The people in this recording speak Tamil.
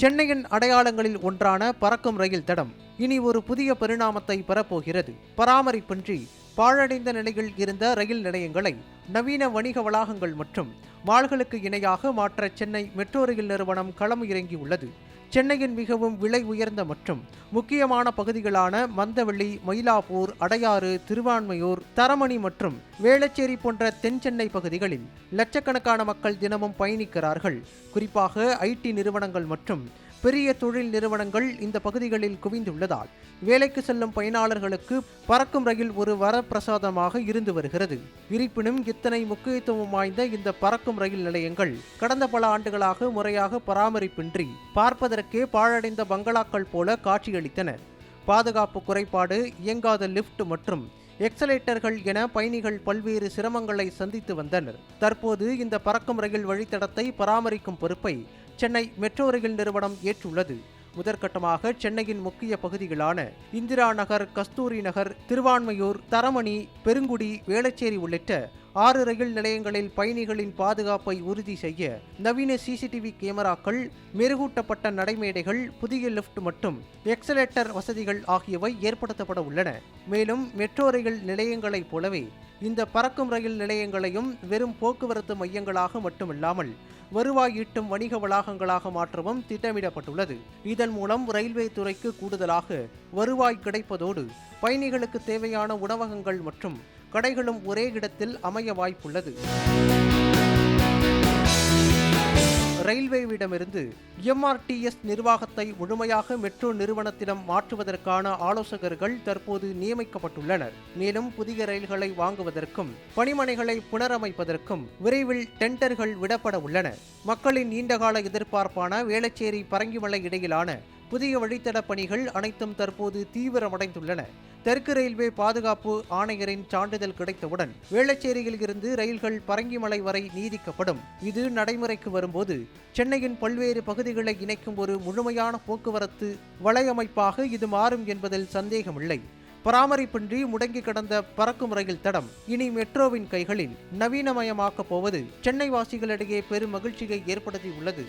சென்னையின் அடையாளங்களில் ஒன்றான பறக்கும் ரயில் தடம் இனி ஒரு புதிய பரிணாமத்தை பெறப்போகிறது. பராமரிப்பின்றி பாழடைந்த நிலையில் இருந்த ரயில் நிலையங்களை நவீன வணிக வளாகங்கள் மற்றும் மால்களுக்கு இணையாக மாற்ற சென்னை மெட்ரோ ரயில் நிறுவனம் களம் இறங்கியுள்ளது. சென்னையின் மிகவும் விலை உயர்ந்த மற்றும் முக்கியமான பகுதிகளான மந்தவெளி, மயிலாப்பூர், அடையாறு, திருவான்மையூர், தரமணி மற்றும் வேளச்சேரி போன்ற தென் சென்னை பகுதிகளில் லட்சக்கணக்கான மக்கள் தினமும் பயணிக்கிறார்கள். குறிப்பாக ஐடி நிறுவனங்கள் மற்றும் பெரிய தொழில் நிறுவனங்கள் இந்த பகுதிகளில் குவிந்துள்ளதால் வேலைக்கு செல்லும் பயனாளர்களுக்கு பறக்கும் ரயில் ஒரு வரப்பிரசாதமாக இருந்து வருகிறது. இருப்பினும் இத்தனை முக்கியத்துவம் வாய்ந்த இந்த பறக்கும் ரயில் நிலையங்கள் கடந்த பல ஆண்டுகளாக முறையாக பராமரிப்பின்றி பார்ப்பதற்கே பாழடைந்த பங்களாக்கள் போல காட்சியளித்தன. பாதுகாப்பு குறைபாடு, இயங்காத லிப்ட் மற்றும் எக்ஸலேட்டர்கள் என பயணிகள் பல்வேறு சிரமங்களை சந்தித்து வந்தனர். தற்போது இந்த பறக்கும் ரயில் வழித்தடத்தை பராமரிக்கும் பொறுப்பை சென்னை மெட்ரோ ரயில் நிறுவனம் ஏற்றுள்ளது. முதற்கட்டமாக சென்னையின் முக்கிய பகுதிகளான இந்திரா நகர், கஸ்தூரி நகர், திருவான்மையூர், தரமணி, பெருங்குடி, வேளச்சேரி உள்ளிட்ட 6 ரயில் நிலையங்களில் பயணிகளின் பாதுகாப்பை உறுதி செய்ய நவீன சிசிடிவி கேமராக்கள், மெருகூட்டப்பட்ட நடைமேடைகள், புதிய லிப்ட் மற்றும் எக்ஸலேட்டர் வசதிகள் ஆகியவை ஏற்படுத்தப்பட உள்ளன. மேலும் மெட்ரோ ரயில் நிலையங்களைப் போலவே இந்த பறக்கும் ரயில் நிலையங்களையும் வெறும் போக்குவரத்து மையங்களாக மட்டுமில்லாமல் வருவாய் ஈட்டும் வணிக வளாகங்களாக மாற்றவும் திட்டமிடப்பட்டுள்ளது. இதன் மூலம் ரயில்வே துறைக்கு கூடுதலாக வருவாய் கிடைப்பதோடு பயணிகளுக்கு தேவையான உணவகங்கள் மற்றும் கடைகளும் ஒரே இடத்தில் அமைய வாய்ப்புள்ளது. ரயில்வேவிடமிருந்து எம்ஆர்டிஎஸ் நிர்வாகத்தை முழுமையாக மெட்ரோ நிறுவனத்திடம் மாற்றுவதற்கான ஆலோசகர்கள் தற்போது நியமிக்கப்பட்டுள்ளனர். மேலும் புதிய ரயில்களை வாங்குவதற்கும் பணிமனைகளை புனரமைப்பதற்கும் விரைவில் டெண்டர்கள் விடப்பட உள்ளன. மக்களின் நீண்டகால எதிர்பார்ப்பான வேளச்சேரி பரங்கிமலை இடையிலான புதிய வழித்தட பணிகள் அனைத்தும் தற்போது தீவிரமடைந்துள்ளன. தெற்கு ரயில்வே பாதுகாப்பு ஆணையரின் சான்றிதழ் கிடைத்தவுடன் வேளச்சேரியில் இருந்து ரயில்கள் பரங்கிமலை வரை நீடிக்கப்படும். இது நடைமுறைக்கு வரும்போது சென்னையின் பல்வேறு பகுதிகளை இணைக்கும் ஒரு முழுமையான போக்குவரத்து வலையமைப்பாக இது மாறும் என்பதில் சந்தேகமில்லை. பராமரிப்பின்றி முடங்கி கிடந்த பறக்கும் ரயில் தடம் இனி மெட்ரோவின் கைகளில் நவீனமயமாக்கப் போவது சென்னை வாசிகளிடையே பெரும் மகிழ்ச்சியை ஏற்படுத்தியுள்ளது.